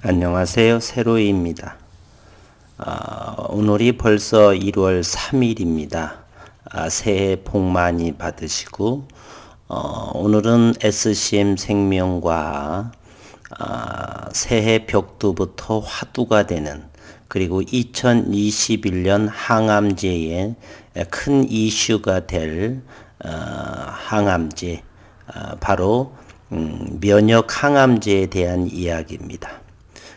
안녕하세요. 세로이입니다. 오늘이 벌써 1월 3일입니다. 새해 복 많이 받으시고, 오늘은 SCM 생명과학 새해 벽두부터 화두가 되는, 그리고 2021년 항암제의 큰 이슈가 될 항암제, 바로 면역 항암제에 대한 이야기입니다.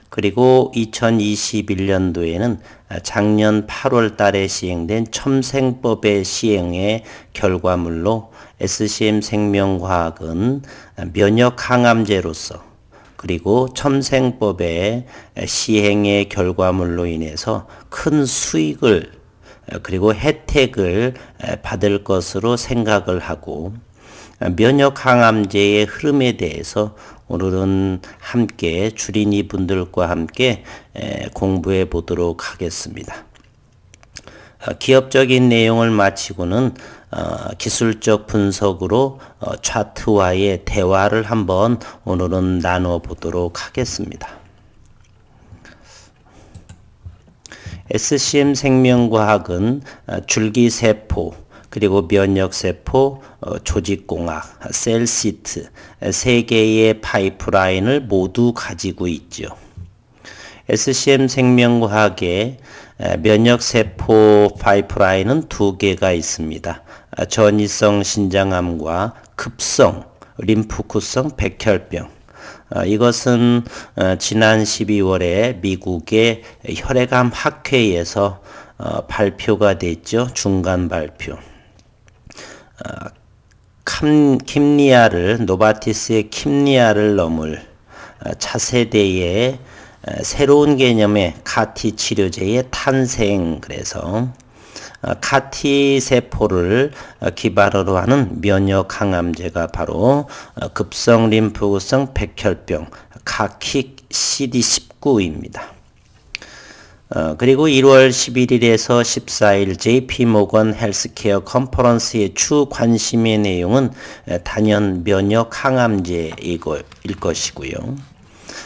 그리고 2021년도에는 작년 8월 달에 시행된 첨생법의 시행의 결과물로 SCM 생명과학은 면역 항암제로서, 그리고 첨생법의 시행의 결과물로 인해서 큰 수익을 그리고 혜택을 받을 것으로 생각을 하고, 면역 항암제의 흐름에 대해서 오늘은 함께 주린이 분들과 함께 공부해 보도록 하겠습니다. 기업적인 내용을 마치고는 기술적 분석으로 차트와의 대화를 한번 오늘은 나눠 보도록 하겠습니다. SCM 생명과학은 줄기세포, 그리고 면역세포, 조직공학, 셀시트 세 개의 파이프라인을 모두 가지고 있죠. SCM 생명과학의 면역세포 파이프라인은 두 개가 있습니다. 전이성 신장암과 급성 림프구성 백혈병. 이것은 지난 12월에 미국의 혈액암 학회에서 발표가 됐죠. 중간 발표. 킴리아를, 노바티스의 킴리아를 넘을 차세대의 새로운 개념의 카티 치료제의 탄생. 그래서 카티 세포를 기반으로 하는 면역 항암제가 바로 급성 림프구성 백혈병 카킥 CD19입니다. 그리고 1월 11일에서 14일 JP모건 헬스케어 컨퍼런스의 주 관심의 내용은 단연 면역 항암제일 것이고요.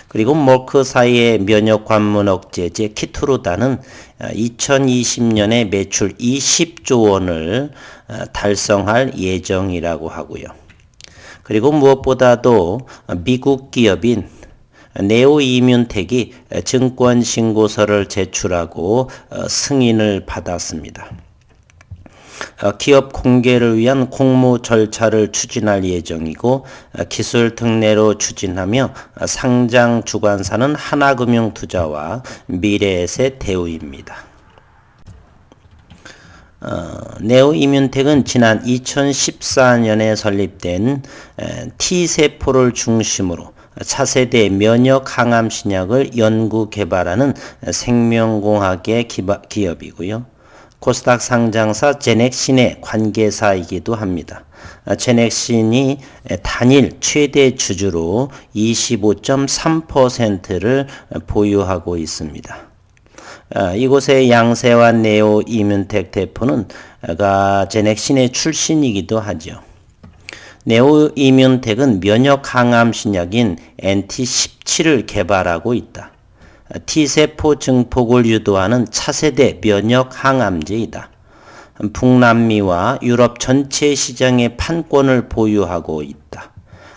그리고 머크사의 면역 관문 억제제 키트루다는 2020년에 매출 20조 원을 달성할 예정이라고 하고요. 그리고 무엇보다도 미국 기업인 네오이뮨텍이 증권 신고서를 제출하고 승인을 받았습니다. 기업 공개를 위한 공모 절차를 추진할 예정이고, 기술 특례로 추진하며 상장 주관사는 하나금융투자와 미래에셋 대우입니다. 네오이뮨텍은 지난 2014년에 설립된 T세포를 중심으로 차세대 면역 항암 신약을 연구 개발하는 생명공학의 기업이고요. 코스닥 상장사 제넥신의 관계사이기도 합니다. 제넥신이 단일 최대 주주로 25.3%를 보유하고 있습니다. 이곳의 양세환 네오이뮨텍 대표는 제넥신의 출신이기도 하죠. 네오이뮨텍은 면역 항암 신약인 NT17을 개발하고 있다. T세포 증폭을 유도하는 차세대 면역 항암제이다. 북남미와 유럽 전체 시장의 판권을 보유하고 있다.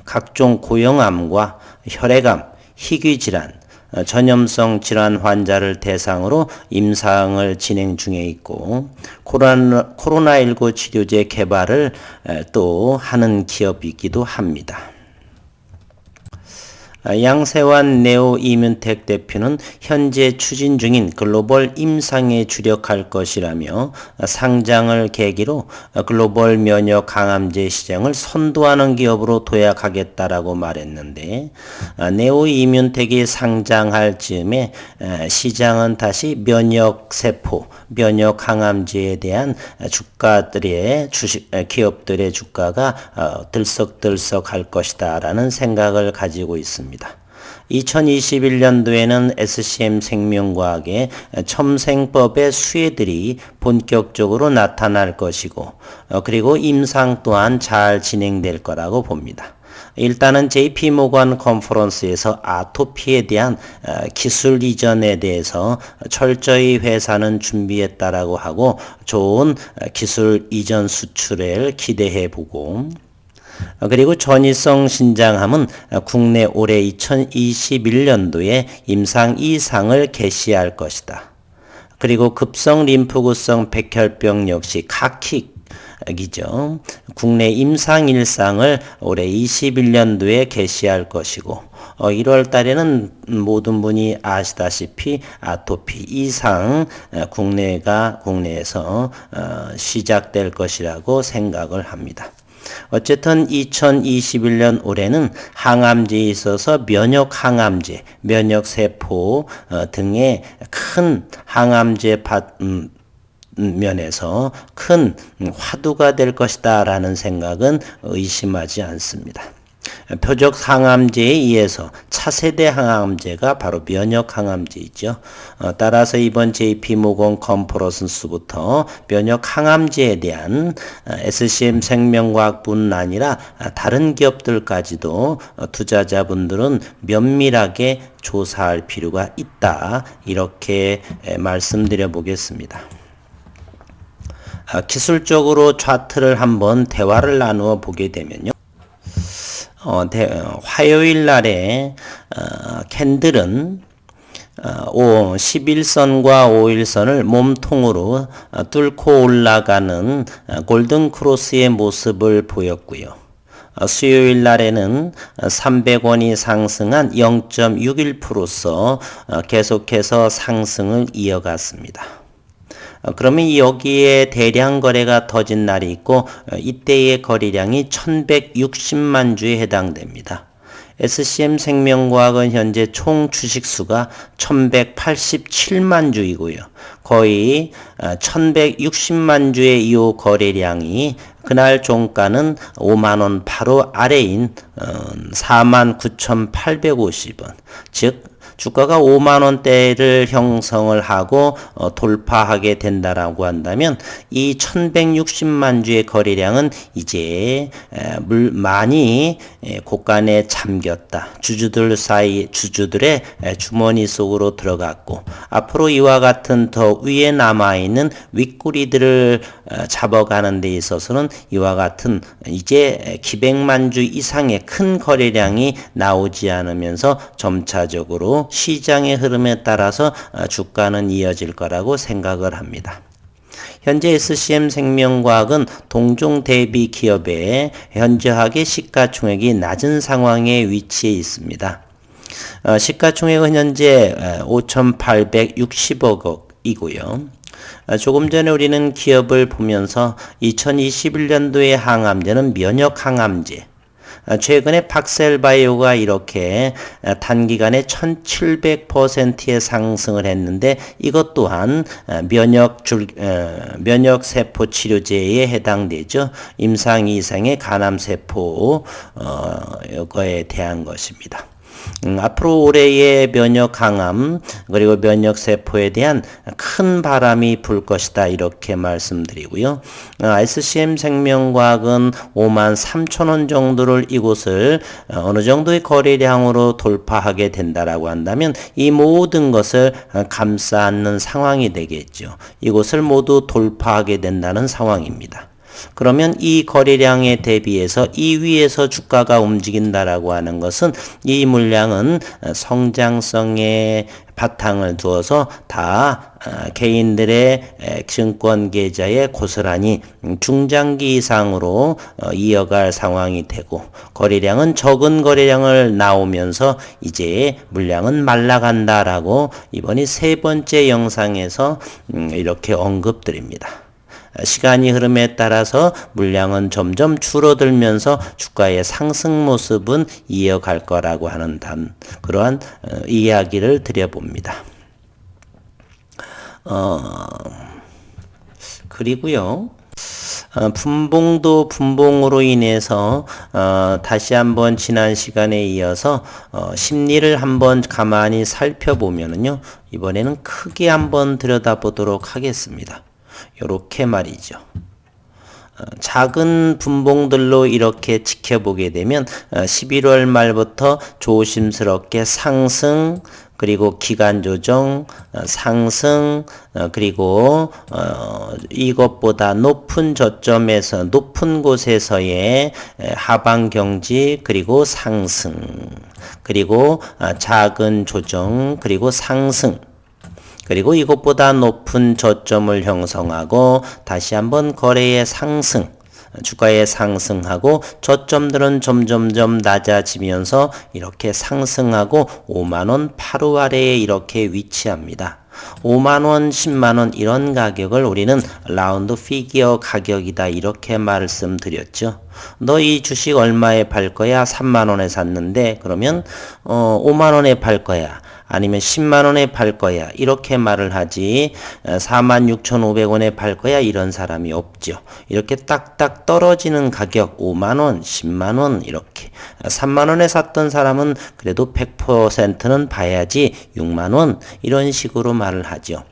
각종 고형암과 혈액암, 희귀질환, 전염성 질환 환자를 대상으로 임상을 진행 중에 있고, 코로나19 치료제 개발을 또 하는 기업이기도 합니다. 양세환 네오이뮨텍 대표는 현재 추진 중인 글로벌 임상에 주력할 것이라며 상장을 계기로 글로벌 면역 항암제 시장을 선도하는 기업으로 도약하겠다라고 말했는데, 네오이뮨텍이 상장할 즈음에 시장은 다시 면역세포, 면역 항암제에 대한 기업들의 주가가 들썩들썩할 것이다 라는 생각을 가지고 있습니다. 2021년도에는 SCM 생명과학의 첨생법의 수혜들이 본격적으로 나타날 것이고, 그리고 임상 또한 잘 진행될 거라고 봅니다. 일단은 JP 모건 컨퍼런스에서 아토피에 대한 기술 이전에 대해서 철저히 회사는 준비했다라고 하고 좋은 기술 이전 수출을 기대해 보고, 그리고 전이성 신장암은 국내 올해 2021년도에 임상 2상을 개시할 것이다. 그리고 급성 림프구성 백혈병 역시 카킥이죠. 국내 임상 1상을 올해 21년도에 개시할 것이고, 1월 달에는 모든 분이 아시다시피 아토피 2상 국내에서 시작될 것이라고 생각을 합니다. 어쨌든 2021년 올해는 항암제에 있어서 면역 항암제, 면역세포 등의 큰 항암제 면에서 큰 화두가 될 것이다 라는 생각은 의심하지 않습니다. 표적 항암제에 의해서 차세대 항암제가 바로 면역 항암제이죠. 따라서 이번 JP 모건 컨퍼런스부터 면역 항암제에 대한 SCM 생명과학뿐 아니라 다른 기업들까지도 투자자분들은 면밀하게 조사할 필요가 있다, 이렇게 말씀드려 보겠습니다. 기술적으로 차트를 한번 대화를 나누어 보게 되면요. 화요일 날에 캔들은 11선과 5일선을 몸통으로 뚫고 올라가는 골든 크로스의 모습을 보였고요. 수요일 날에는 300원이 상승한 0.61%서 계속해서 상승을 이어갔습니다. 그러면 여기에 대량 거래가 터진 날이 있고, 이때의 거래량이 1160만 주에 해당됩니다. SCM 생명과학은 현재 총 주식수가 1187만 주이고요. 거의 1160만 주의 이 거래량이 그날 종가는 5만원 바로 아래인 49,850원, 즉 주가가 5만원대를 형성을 하고 돌파하게 된다라고 한다면 이 1160만 주의 거래량은 이제 많이 곳간에 잠겼다. 주주들의 주머니 속으로 들어갔고, 앞으로 이와 같은 더 위에 남아있는 윗구리들을 잡아가는 데 있어서는 이와 같은 이제 기백만 주 이상의 큰 거래량이 나오지 않으면서 점차적으로 시장의 흐름에 따라서 주가는 이어질 거라고 생각을 합니다. 현재 SCM 생명과학은 동종 대비 기업의 현저하게 시가총액이 낮은 상황에 위치해 있습니다. 시가총액은 현재 5,860억이고요. 조금 전에 우리는 기업을 보면서 2021년도의 항암제는 면역 항암제, 최근에 박셀바이오가 이렇게 단기간에 1700%의 상승을 했는데, 이것 또한 면역세포 치료제에 해당되죠. 임상 이상의 간암세포에 대한 것입니다. 앞으로 올해의 면역 항암 그리고 면역세포에 대한 큰 바람이 불 것이다, 이렇게 말씀드리고요. SCM 생명과학은 53,000원 정도를 이곳을 어느 정도의 거래량으로 돌파하게 된다라고 한다면 이 모든 것을 감싸 안는 상황이 되겠죠. 이곳을 모두 돌파하게 된다는 상황입니다. 그러면 이 거래량에 대비해서 이 위에서 주가가 움직인다라고 하는 것은 이 물량은 성장성에 바탕을 두어서 다 개인들의 증권 계좌에 고스란히 중장기 이상으로 이어갈 상황이 되고, 거래량은 적은 거래량을 나오면서 이제 물량은 말라간다라고 이번이 세 번째 영상에서 이렇게 언급드립니다. 시간이 흐름에 따라서 물량은 점점 줄어들면서 주가의 상승 모습은 이어갈 거라고 하는 그러한 이야기를 드려봅니다. 그리고요, 분봉도 분봉으로 인해서 다시 한번 지난 시간에 이어서 심리를 한번 가만히 살펴보면은요, 이번에는 크게 한번 들여다보도록 하겠습니다. 요렇게 말이죠. 작은 분봉들로 이렇게 지켜보게 되면 11월 말부터 조심스럽게 상승, 그리고 기간 조정, 상승, 그리고 이것보다 높은 저점에서 높은 곳에서의 하방 경지, 그리고 상승, 그리고 작은 조정, 그리고 상승, 그리고 이것보다 높은 저점을 형성하고 다시 한번 거래의 상승, 주가의 상승하고 저점들은 점점점 낮아지면서 이렇게 상승하고 5만원 8호 아래에 이렇게 위치합니다. 5만원, 10만원 이런 가격을 우리는 라운드 피기어 가격이다 이렇게 말씀드렸죠. 너 이 주식 얼마에 팔 거야? 3만원에 샀는데 그러면 5만원에 팔 거야. 아니면 10만원에 팔 거야. 이렇게 말을 하지 46,500원에 팔 거야. 이런 사람이 없죠. 이렇게 딱딱 떨어지는 가격 5만원, 10만원 이렇게 3만원에 샀던 사람은 그래도 100%는 봐야지 6만원 이런 식으로 말을 하죠.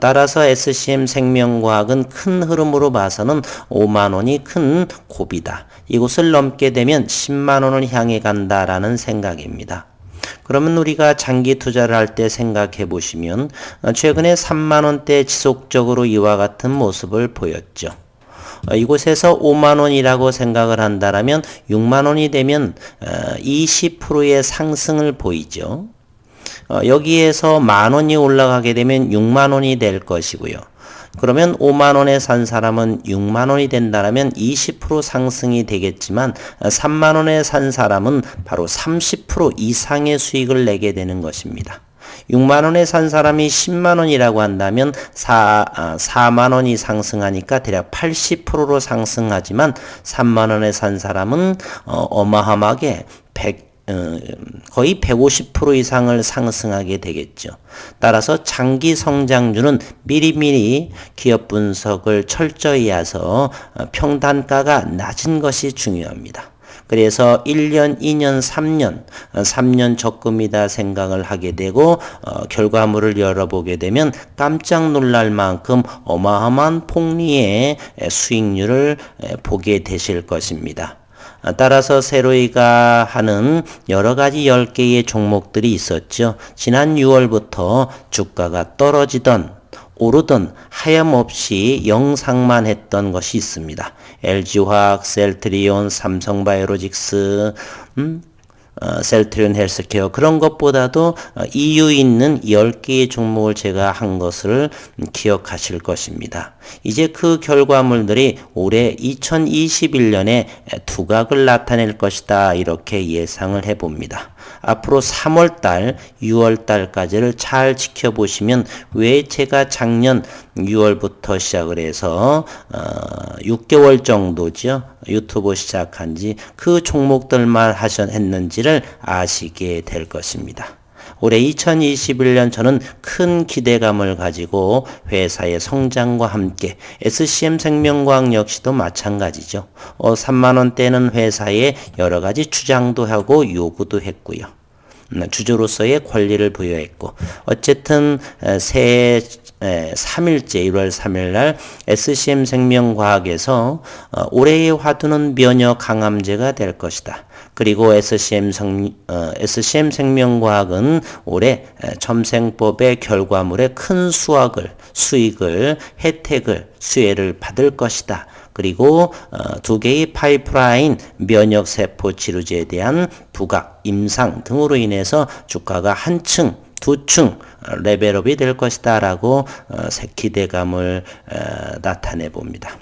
따라서 SCM 생명과학은 큰 흐름으로 봐서는 5만원이 큰 고비다. 이곳을 넘게 되면 10만원을 향해 간다라는 생각입니다. 그러면 우리가 장기 투자를 할 때 생각해 보시면 최근에 3만원대 지속적으로 이와 같은 모습을 보였죠. 이곳에서 5만원이라고 생각을 한다면 6만원이 되면 20%의 상승을 보이죠. 여기에서 만원이 올라가게 되면 6만원이 될 것이고요. 그러면 5만원에 산 사람은 6만원이 된다면 20% 상승이 되겠지만 3만원에 산 사람은 바로 30% 이상의 수익을 내게 되는 것입니다. 6만원에 산 사람이 10만원이라고 한다면 4만원이 상승하니까 대략 80%로 상승하지만 3만원에 산 사람은 어마어마하게 거의 150% 이상을 상승하게 되겠죠. 따라서 장기 성장주는 미리미리 기업 분석을 철저히 해서 평단가가 낮은 것이 중요합니다. 그래서 1년, 2년, 3년 적금이다 생각을 하게 되고 결과물을 열어보게 되면 깜짝 놀랄 만큼 어마어마한 폭리의 수익률을 보게 되실 것입니다. 따라서 세로이가 하는 여러 가지 10개의 종목들이 있었죠. 지난 6월부터 주가가 떨어지던 오르던 하염없이 영상만 했던 것이 있습니다. LG화학, 셀트리온, 삼성바이오로직스, 셀트리온 헬스케어 그런 것보다도 이유 있는 10개의 종목을 제가 한 것을 기억하실 것입니다. 이제 그 결과물들이 올해 2021년에 두각을 나타낼 것이다 이렇게 예상을 해봅니다. 앞으로 3월달, 6월달까지를 잘 지켜보시면 왜 제가 작년 6월부터 시작을 해서 6개월 정도죠. 유튜브 시작한 지 그 종목들만 했는지를 아시게 될 것입니다. 올해 2021년 저는 큰 기대감을 가지고 회사의 성장과 함께 SCM 생명과학 역시도 마찬가지죠. 3만원대는 회사에 여러 가지 주장도 하고 요구도 했고요. 주주로서의 권리를 부여했고 어쨌든 새해 3일째 1월 3일 날 SCM 생명과학에서 올해의 화두는 면역 강암제가 될 것이다. 그리고 SCM 생명과학은 올해 첨생법의 결과물에 큰 수익을, 혜택을, 수혜를 받을 것이다. 그리고 2개의 파이프라인 면역세포 치료제에 대한 부각, 임상 등으로 인해서 주가가 한층, 두층 레벨업이 될 것이다 라고 기대감을 나타내 봅니다.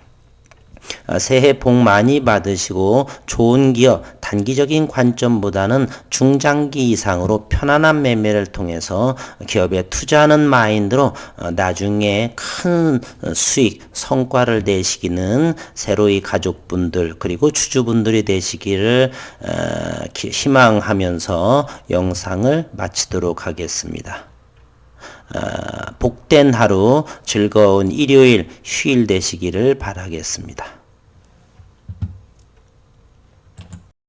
새해 복 많이 받으시고 좋은 기업, 단기적인 관점보다는 중장기 이상으로 편안한 매매를 통해서 기업에 투자하는 마인드로 나중에 큰 수익, 성과를 내시기는 새로이 가족분들 그리고 주주분들이 되시기를 희망하면서 영상을 마치도록 하겠습니다. 복된 하루, 즐거운 일요일, 휴일 되시기를 바라겠습니다.